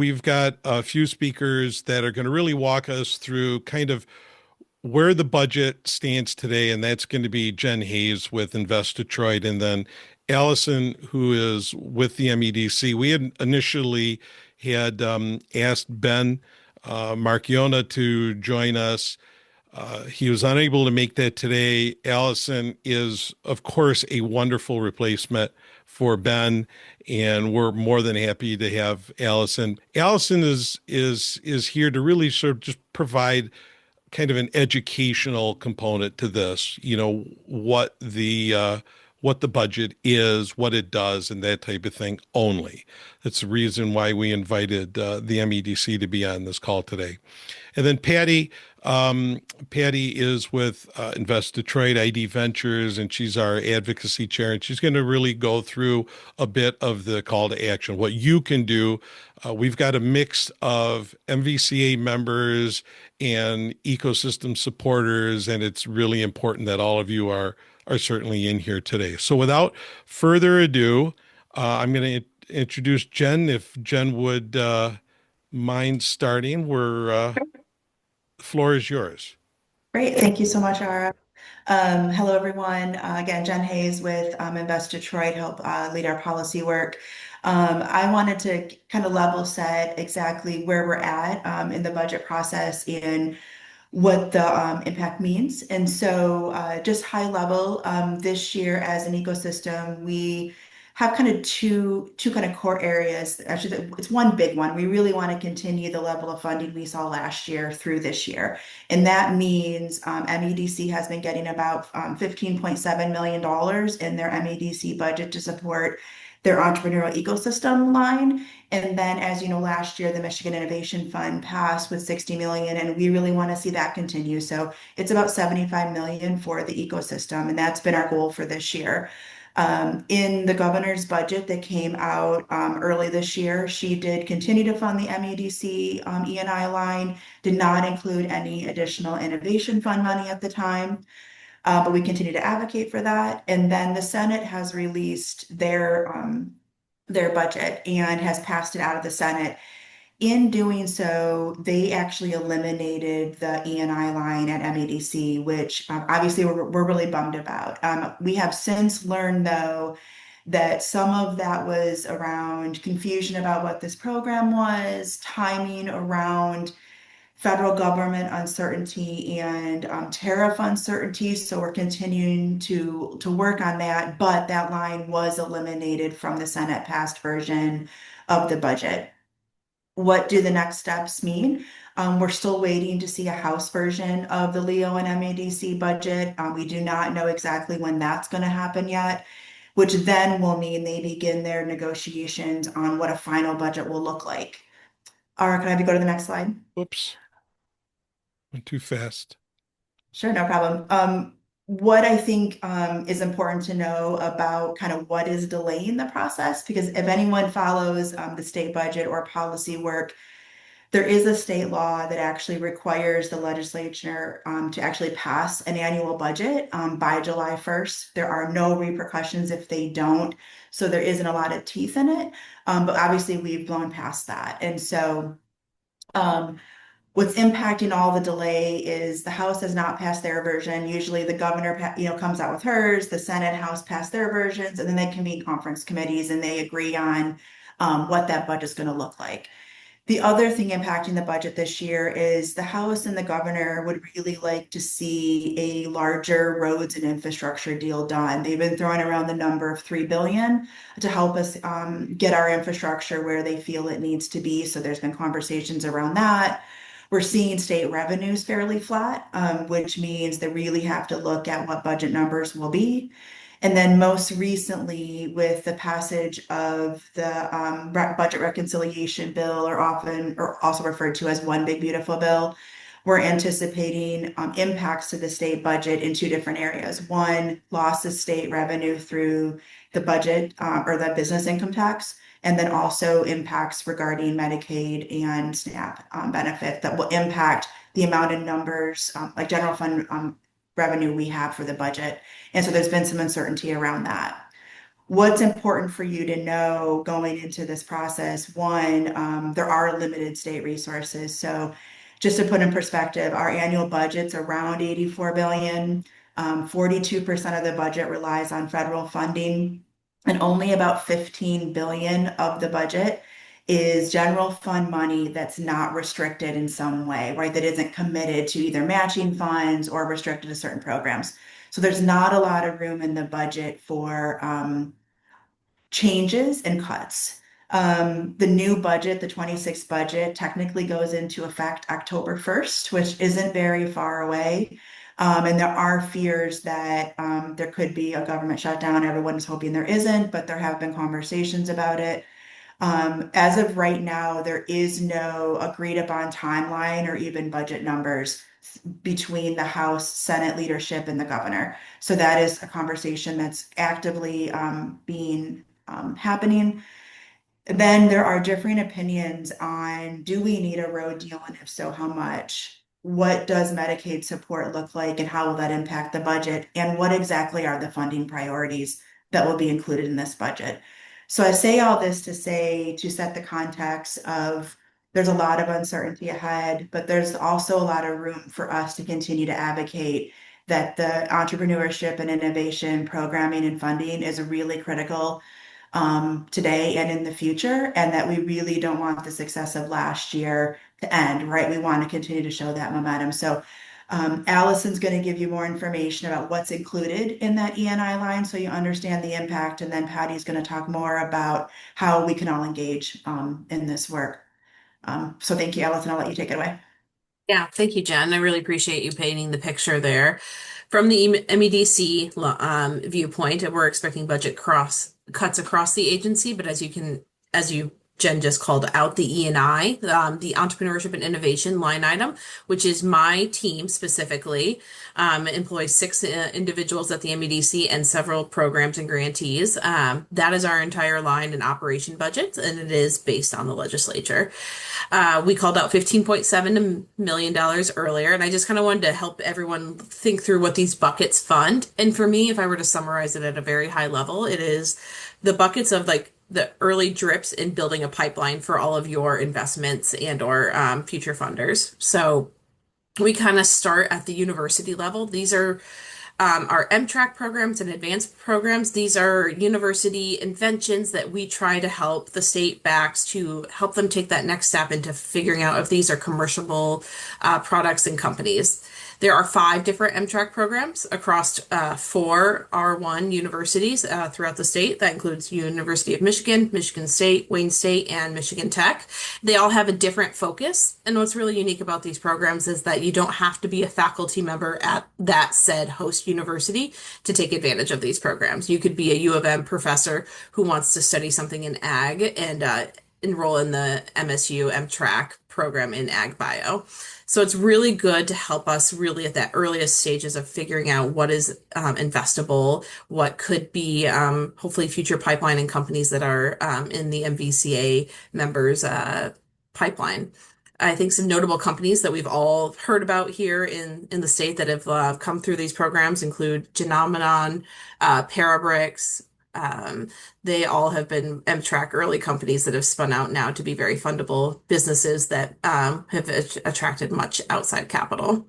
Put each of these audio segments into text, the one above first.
We've got a few speakers that are going to really walk us through kind of where the budget stands today, and that's going to be Jen Hayes with Invest Detroit, and then Allison, who is with the MEDC. We had initially had asked Ben Marchionna to join us. He was unable to make that today. Allison is, of course, a wonderful replacement for Ben, and we're more than happy to have Allison. Allison is here to really sort of just provide kind of an educational component to this. What the budget is, what it does, and that type of thing only. That's the reason why we invited the MEDC to be on this call today. And then Patty is with Invest Detroit ID Ventures, and she's our advocacy chair, and she's going to really go through a bit of the call to action, what you can do. We've got a mix of MVCA members and ecosystem supporters, and it's really important that all of you are certainly in here today. So without further ado, I'm going to introduce Jen. If Jen would mind starting, the floor is yours. Great. Thank you so much, Ara. Hello, everyone. Again, Jen Hayes with Invest Detroit, help lead our policy work. I wanted to kind of level set exactly where we're at in the budget process and what the impact means. And so just high level, this year as an ecosystem, we have kind of two kind of core areas. Actually, it's one big one. We really want to continue the level of funding we saw last year through this year. And that means MEDC has been getting about $15.7 million in their MEDC budget to support their entrepreneurial ecosystem line. And then, as you know, last year, the Michigan Innovation Fund passed with 60 million, and we really want to see that continue. So it's about 75 million for the ecosystem, and that's been our goal for this year. In the governor's budget that came out early this year, she did continue to fund the MEDC E&I line, did not include any additional innovation fund money at the time, but we continue to advocate for that. And then the Senate has released their budget and has passed it out of the Senate. In doing so, they actually eliminated the E&I line at MEDC, which obviously we're really bummed about. We have since learned, though, that some of that was around confusion about what this program was, timing around federal government uncertainty and tariff uncertainty. So we're continuing to work on that, but that line was eliminated from the Senate passed version of the budget. What do the next steps mean? We're still waiting to see a House version of the LEO and MEDC budget. We do not know exactly when that's going to happen yet, which then will mean they begin their negotiations on what a final budget will look like. Ara, can I have you go to the next slide? Oops, went too fast. Sure, no problem. What I think is important to know about kind of what is delaying the process, because if anyone follows the state budget or policy work, there is a state law that actually requires the legislature to actually pass an annual budget by July 1st. There are no repercussions if they don't, so there isn't a lot of teeth in it, but obviously we've blown past that. And so what's impacting all the delay is the House has not passed their version. Usually the governor, comes out with hers, the Senate, House pass their versions, and then they convene conference committees and they agree on what that budget's going to look like. The other thing impacting the budget this year is the House and the governor would really like to see a larger roads and infrastructure deal done. They've been throwing around the number of $3 billion to help us get our infrastructure where they feel it needs to be. So there's been conversations around that. We're seeing state revenues fairly flat, which means they really have to look at what budget numbers will be. And then most recently, with the passage of the budget reconciliation bill, or also referred to as One Big Beautiful Bill, we're anticipating impacts to the state budget in two different areas. One, loss of state revenue through the budget or the business income tax, and then also impacts regarding Medicaid and SNAP benefit that will impact the amount of numbers, like general fund revenue we have for the budget. And so there's been some uncertainty around that. What's important for you to know going into this process? One, there are limited state resources. So just to put in perspective, our annual budget's around 84 billion. 42% of the budget relies on federal funding, and only about 15 billion of the budget is general fund money that's not restricted in some way, right? That isn't committed to either matching funds or restricted to certain programs. So there's not a lot of room in the budget for changes and cuts. The new budget, the 26 budget, technically goes into effect October 1st, which isn't very far away. And there are fears that there could be a government shutdown. Everyone is hoping there isn't, but there have been conversations about it. As of right now, there is no agreed upon timeline or even budget numbers between the House, Senate leadership, and the governor. So that is a conversation that's actively being happening. Then there are differing opinions on, do we need a road deal, and if so, how much? What does Medicaid support look like, and how will that impact the budget? And what exactly are the funding priorities that will be included in this budget? So I say all this to say, to set the context of, there's a lot of uncertainty ahead, but there's also a lot of room for us to continue to advocate that the entrepreneurship and innovation programming and funding is really critical today and in the future, and that we really don't want the success of last year to end, right? We want to continue to show that momentum. So Allison's going to give you more information about what's included in that E&I line so you understand the impact, and then Patty's going to talk more about how we can all engage in this work. So thank you, Allison. I'll let you take it away. Yeah, thank you, Jen. I really appreciate you painting the picture there. From the MEDC viewpoint, we're expecting budget cuts across the agency, but as you Jen just called out, the E&I, the Entrepreneurship and Innovation line item, which is my team specifically, employs 6 individuals at the MEDC and several programs and grantees. That is our entire line and operation budget, and it is based on the legislature. We called out $15.7 million earlier, and I just kind of wanted to help everyone think through what these buckets fund. And for me, if I were to summarize it at a very high level, it is the buckets of like the early drips in building a pipeline for all of your investments and or future funders. So we kind of start at the university level. These are our MTrack programs and advanced programs. These are university inventions that we try to help the state backs to help them take that next step into figuring out if these are commercial products and companies. There are 5 different MTrack programs across 4 R1 universities throughout the state. That includes University of Michigan, Michigan State, Wayne State, and Michigan Tech. They all have a different focus. And what's really unique about these programs is that you don't have to be a faculty member at that said host university to take advantage of these programs. You could be a U of M professor who wants to study something in ag and enroll in the MSU MTrack program in ag bio. So it's really good to help us really at that earliest stages of figuring out what is investable, what could be hopefully future pipeline and companies that are in the MVCA members pipeline. I think some notable companies that we've all heard about here in the state that have come through these programs include Genomenon, Parabricks. They all have been MTrack early companies that have spun out now to be very fundable businesses that have attracted much outside capital.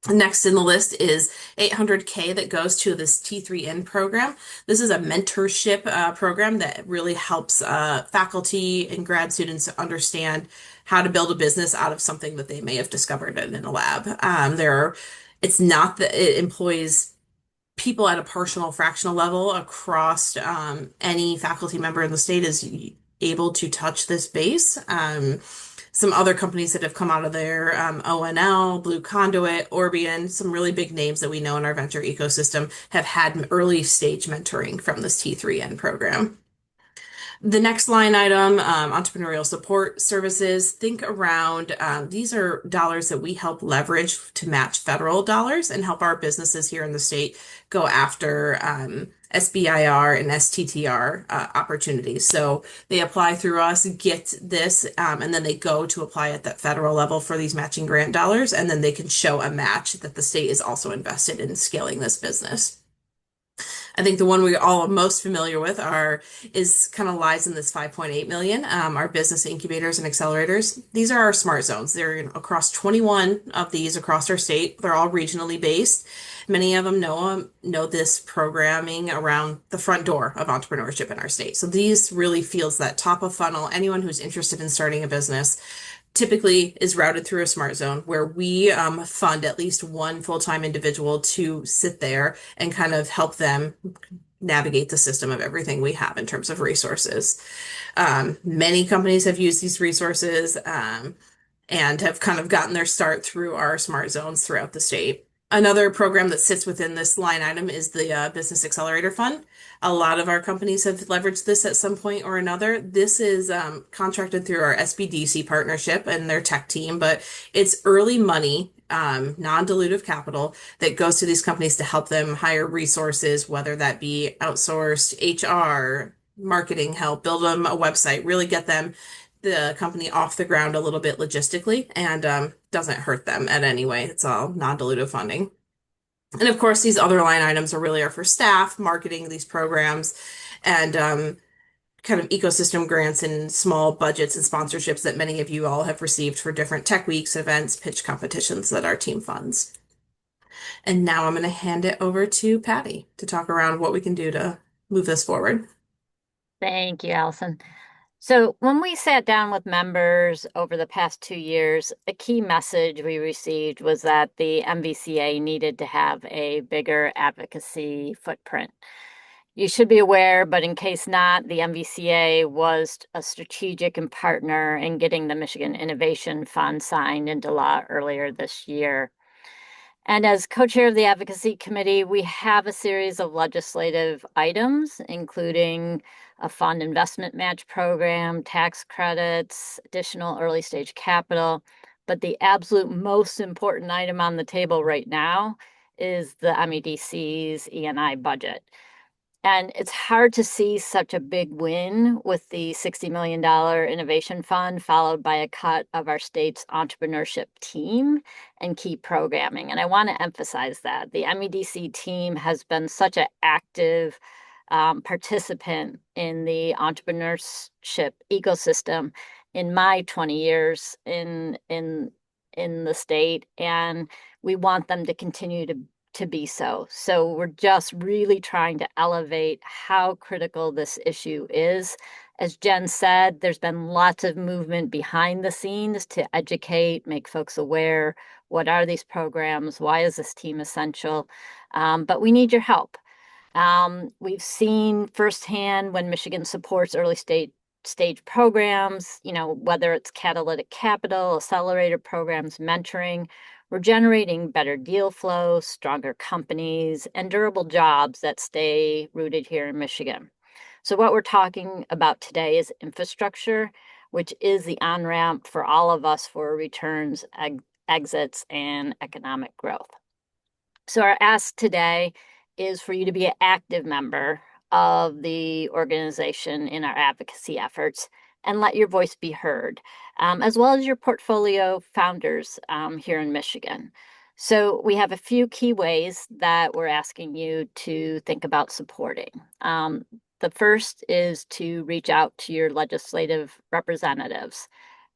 Next in the list is $800K that goes to this T3N program. This is a mentorship program that really helps faculty and grad students understand how to build a business out of something that they may have discovered in a lab. It's not that it employs people at a partial fractional level across any faculty member in the state is able to touch this base. Some other companies that have come out of there, ONL, Blue Conduit, Orbian, some really big names that we know in our venture ecosystem have had early stage mentoring from this T3N program. The next line item, entrepreneurial support services, think around, these are dollars that we help leverage to match federal dollars and help our businesses here in the state go after SBIR and STTR opportunities. So they apply through us, get this, and then they go to apply at that federal level for these matching grant dollars, and then they can show a match that the state is also invested in scaling this business. I think the one we all are most familiar with is kind of lies in this 5.8 million, our business incubators and accelerators. These are our smart zones. They're across 21 of these across our state. They're all regionally based. Many of them know this programming around the front door of entrepreneurship in our state. So these really feels that top of funnel. Anyone who's interested in starting a business typically is routed through a smart zone where we fund at least one full-time individual to sit there and kind of help them navigate the system of everything we have in terms of resources. Many companies have used these resources and have kind of gotten their start through our smart zones throughout the state. Another program that sits within this line item is the Business Accelerator Fund. A lot of our companies have leveraged this at some point or another. This is contracted through our SBDC partnership and their tech team, but it's early money, non-dilutive capital that goes to these companies to help them hire resources, whether that be outsourced HR, marketing help, build them a website, really get the company off the ground a little bit logistically and doesn't hurt them at any way. It's all non-dilutive funding. And of course, these other line items are for staff, marketing these programs, and kind of ecosystem grants and small budgets and sponsorships that many of you all have received for different tech weeks, events, pitch competitions that our team funds. And now I'm going to hand it over to Patty to talk around what we can do to move this forward. Thank you, Allison. So when we sat down with members over the past 2 years, a key message we received was that the MVCA needed to have a bigger advocacy footprint. You should be aware, but in case not, the MVCA was a strategic and partner in getting the Michigan Innovation Fund signed into law earlier this year. And as co-chair of the advocacy committee, we have a series of legislative items, including a fund investment match program, tax credits, additional early stage capital. But the absolute most important item on the table right now is the MEDC's E&I budget. And it's hard to see such a big win with the $60 million innovation fund, followed by a cut of our state's entrepreneurship team and key programming. And I want to emphasize that the MEDC team has been such an active participant in the entrepreneurship ecosystem in my 20 years in the state, and we want them to continue to be so. So we're just really trying to elevate how critical this issue is. As Jen said, there's been lots of movement behind the scenes to educate, make folks aware. What are these programs? Why is this team essential? But we need your help. We've seen firsthand when Michigan supports early stage programs, whether it's catalytic capital, accelerator programs, mentoring, we're generating better deal flow, stronger companies, and durable jobs that stay rooted here in Michigan. So what we're talking about today is infrastructure, which is the on-ramp for all of us for returns, exits, and economic growth. So our ask today is for you to be an active member of the organization in our advocacy efforts and let your voice be heard, as well as your portfolio founders here in Michigan. So we have a few key ways that we're asking you to think about supporting. The first is to reach out to your legislative representatives.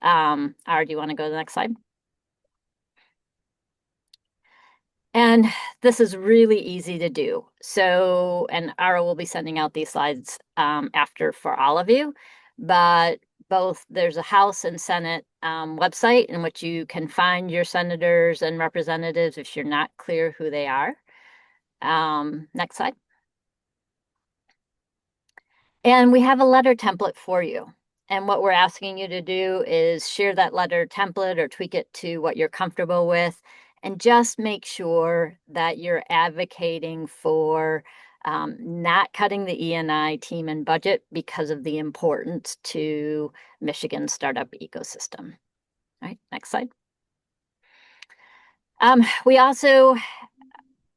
Ara, do you want to go to the next slide? And this is really easy to do. So, and Ara will be sending out these slides after for all of you. But there's a House and Senate website in which you can find your senators and representatives if you're not clear who they are. Next slide. And we have a letter template for you. And what we're asking you to do is share that letter template or tweak it to what you're comfortable with. And just make sure that you're advocating for not cutting the E&I team and budget because of the importance to Michigan's startup ecosystem. All right, next slide. We also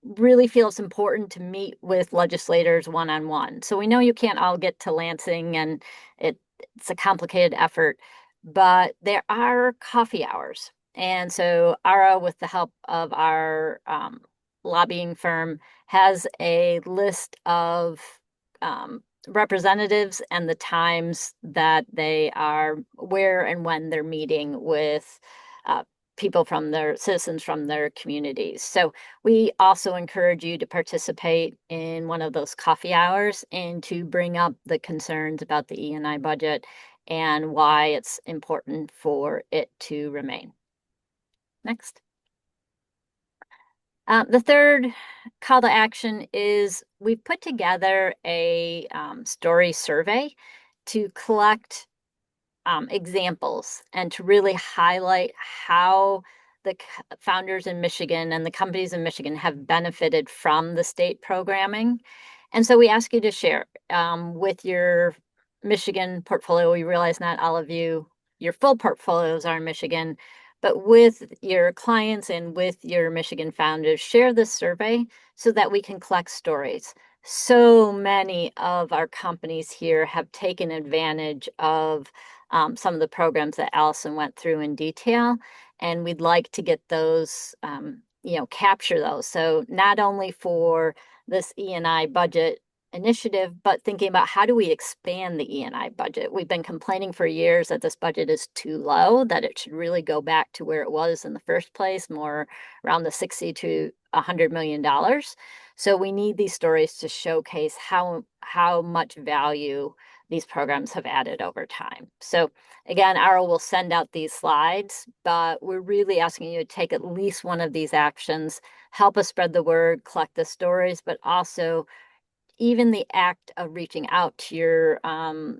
really feel it's important to meet with legislators one-on-one. So we know you can't all get to Lansing and it's a complicated effort, but there are coffee hours. And so Ara, with the help of our lobbying firm has a list of representatives and the times that they are, where and when they're meeting with people from their citizens from their communities. So we also encourage you to participate in one of those coffee hours and to bring up the concerns about the E&I budget and why it's important for it to remain. Next. The third call to action is we've put together a story survey to collect examples and to really highlight how the founders in Michigan and the companies in Michigan have benefited from the state programming. And so we ask you to share with your Michigan portfolio. We realize not all of you, your full portfolios are in Michigan, but with your clients and with your Michigan founders, share this survey so that we can collect stories. So many of our companies here have taken advantage of some of the programs that Allison went through in detail, and we'd like to get those, capture those. So not only for this E&I budget initiative, but thinking about how do we expand the E&I budget. We've been complaining for years that this budget is too low, that it should really go back to where it was in the first place, more around the $60 to $100 million. So we need these stories to showcase how much value these programs have added over time. So again, Ara will send out these slides, but we're really asking you to take at least one of these actions, help us spread the word, collect the stories, but also even the act of reaching out to your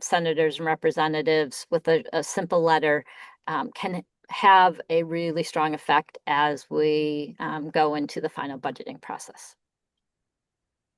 senators and representatives with a simple letter can have a really strong effect as we go into the final budgeting process.